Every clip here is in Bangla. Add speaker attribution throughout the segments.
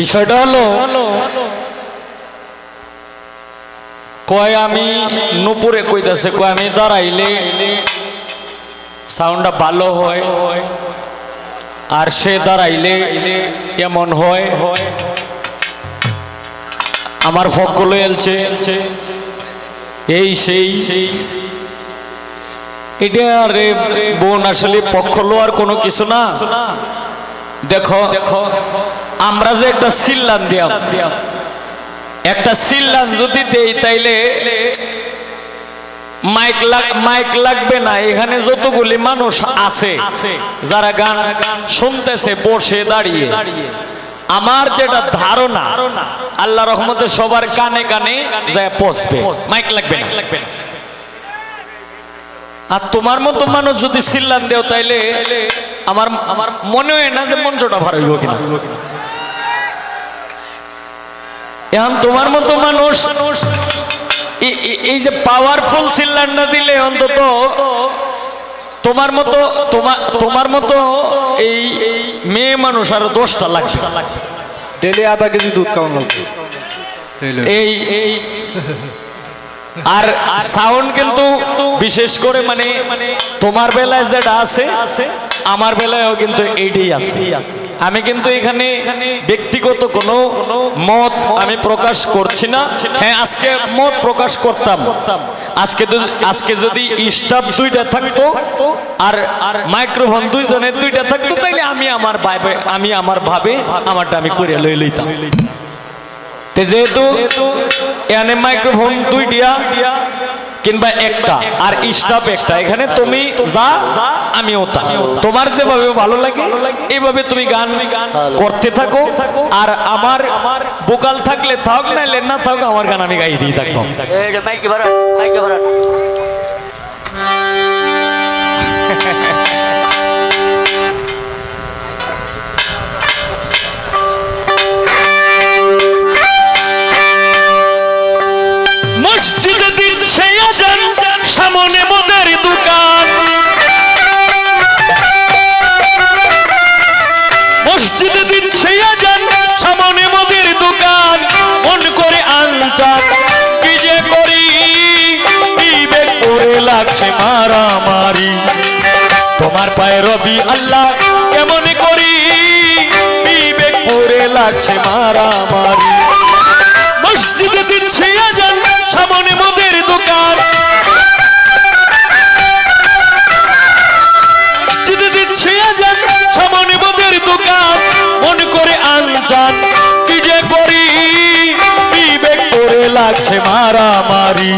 Speaker 1: বিষয়টা হলো কয় আমি নুপুরে কইতাছে কয় আমি দাঁড়াইলে সাউন্ডটা ভালো হয় আর সে দাঁড়াইলে এমন হয় আমার ফকগুলো এলছে এই সেই এটা রে বোন আসলে পক্ষ লোয়ার কোনো কিছু না। দেখো আমরা যে একটা সিল্লান দিয়াম, একটা সিল্লান যদি দেই তাইলে মাইক লাগবে না। এখানে যতগুলি মানুষ আছে যারা গান শুনতেছে বসে দাঁড়িয়ে, আমার যেটা ধারণা আল্লাহ রহমতে সবার কানে কানে যায় পৌঁছবে, মাইক লাগবে না। আর তোমার মতো মানুষ যদি সিল্লান দেও তাইলে আমার মনে হয় না যে মঞ্চটা ভার হইব কিনা। এখন তোমার মতো মানুষ এই যে পাওয়ারফুল সিল্লান না দিলে অন্তত তোমার মতো এই মেয়ে মানুষ আর 10টা লাগবে।
Speaker 2: ডেলি আধা কেজি দুধ খাওয়ানো লাগবে
Speaker 1: এই আর সাউন্ড কিন্তু বিশেষ করে মানে তোমার বেলায় যেটা আছে আমার বেলায়ও কিন্তু এইটাই আছে। আমি কিন্তু এখানে ব্যক্তিগত কোনো মত আমি প্রকাশ করছি না। হ্যাঁ, আজকে মত প্রকাশ করতাম, আজকে যদি স্টাফ 2টা থাকতো আর মাইক্রোফোন 2জনের 2টা থাকতো তাইলে আমি আমার ভাবে আমারটা আমি করে লইতাম। যেহেতু এখানে মাইক্রোফোন 2টা কিংবা একটা আর স্টাফ একটা, এখানে তুমি যা আমিও তা, তোমার যেভাবে ভালো লাগে এইভাবে তুমি গান করতে থাকো। আর আমার ভোকাল থাকলে থাক, নাইলে না থাক, আমার গান আমি গাই দিয়ে থাকবো। মসজিদে দিচ্ছে আজান, সামনে মদের দোকান, মসজিদে দিচ্ছে আজান, সামনে মদের দোকান, মন করে আনচান কি যে করি, বিবেক করে লাগছে মারামারি, তোমার পায়ে রবি আল্লাহ কেমন করি, বিবেক করে লাগছে মারামারি। মসজিদে দিচ্ছে আজান, সামনে মদের দোকান, মসজিদে দিচ্ছে আজান, সামনে মদের দোকান, মন করে আনজান কি যে করি, বিবেক করে লাগছে মারামারি,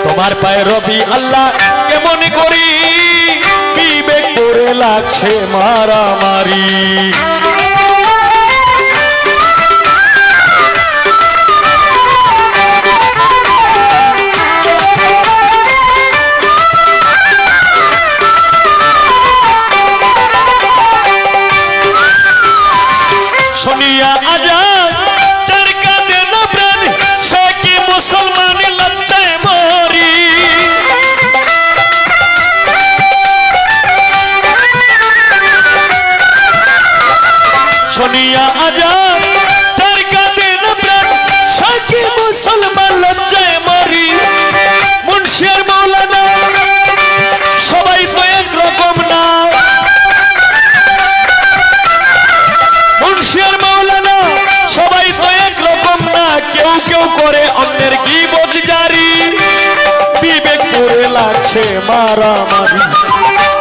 Speaker 1: তোমার পায়ে রবি আল্লাহ কেমন করি, বিবেক করে লাগছে মারামারি। শুনিয়া আজান তার কাঁদে না প্রাণ, সে কি মুসলমান লজ্জায় মরি, শুনিয়া আজান তার কাঁদে না প্রাণ, সে কি মুসলমান লজ্জায় মরি। মুন্সি আর মাওলানা সবাই তো একরকম না, মুন্সি আর মাওলানা সবাই তো একরকম না, কেউ কেউ করে অন্যের গীবত জারি, বিবেক করে লাগছে মারামারি,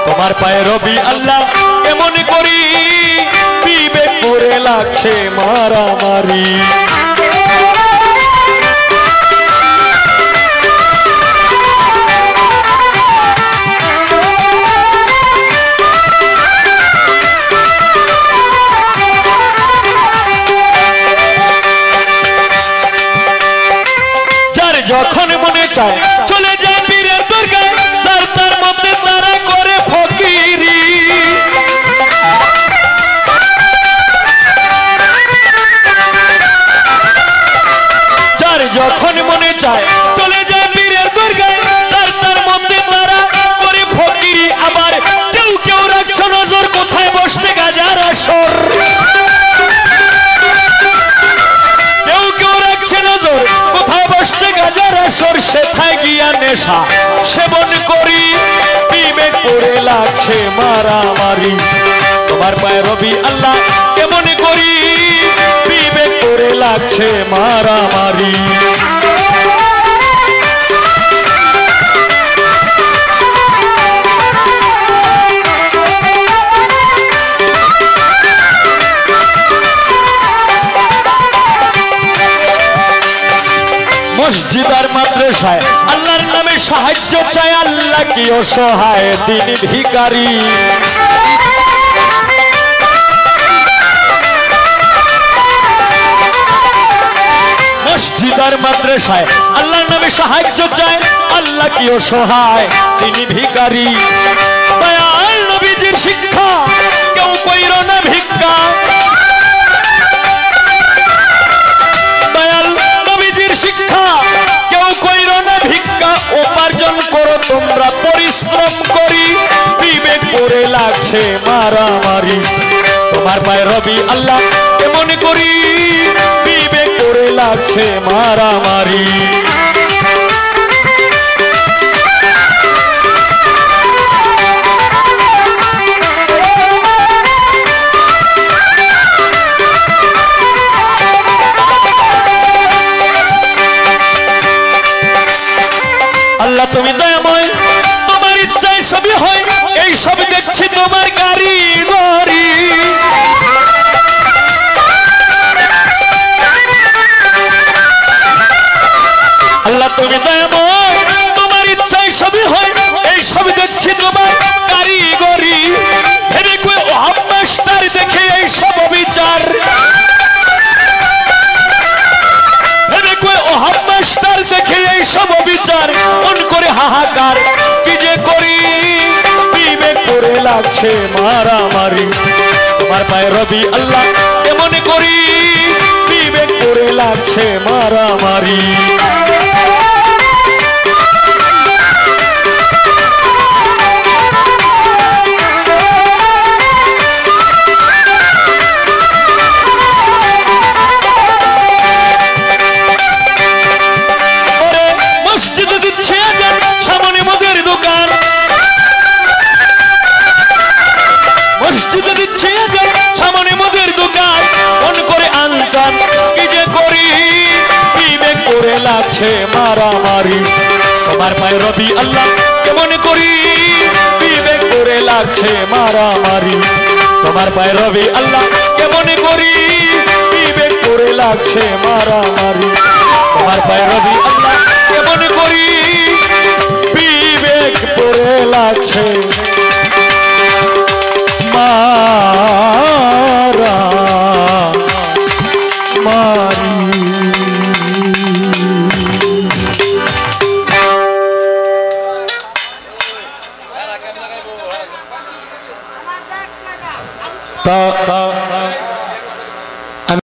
Speaker 1: তোমার পায়ে রবি আল্লাহ কেমন করি, বিবেক করে লাগছে মারামারি। যখন মনে চায় চলে যায় পীরের দরগায়, যার তার মধ্যে তারা করে ফকিরি, যার যখন মনে চায় চলে যায় পীরের দরগায়, যার তার মধ্যে তারা করে ফকিরি। আবার কেউ কেউ রাখছে নজর কোথায় বসছে গাজার আসর, আসর সেথায় গিয়া নেশা সেবন করি বিবেক করে লাগছে মারামারি তোমার পায়ে রবি আল্লাহ কেমন করি বিবেক করে লাগছে মারামারি মসজিদ আর মাদ্রাসায় আল্লাহর নামে সাহায্য চায় আল্লাহ কি অসহায় দিন ভিখারি মসজিদ আর মাদ্রাসায় আল্লাহর নামে সাহায্য চায় আল্লাহ কি অসহায় তিনি ভিখারি দয়াল নবীজির শিক্ষা কেউ কইর না ভিক্ষা দয়াল নবীজির শিক্ষা কেউ কইর না ভিক্ষা উপার্জন করো তোমরা পরিশ্রম করি বিবেক করে লাগছে মারামারি তোমার পায়ে রবি আল্লাহ কেমন করি বিবেক করে লাগছে মারামারি আল্লাহ তুমি দয়াময় তোমার ইচ্ছায় সবই হয় এই সব দেখছি তোমার কারিগরি আল্লাহ তুমি দয়াময় তোমার ইচ্ছায় সবই হয় এই সব দেখছি তোমার কারিগরি ভেবে কই ওহাব মাস্টার দেখে এই সব বিচার ভেবে কই ওহাব মাস্টার দেখে এই সব বিচার মন করে হাহাকার কি যে করি বিবেক করে লাগছে মারামারি তোমার পায়ে রবি আল্লাহ কেমন করি বিবেক করে লাগছে মারামারি লাগছে মারামারি তোমার পায়ে রবি আল্লাহ কেমন করি বিবেক করে লাগছে মারামারি তোমার পায়ে রবি আল্লাহ কেমন করি বিবেক করে লাগছে মারামারি তোমার পায়ে রবি আল্লাহ কেমন করি বিবেক করে লাগছে মারামারি ta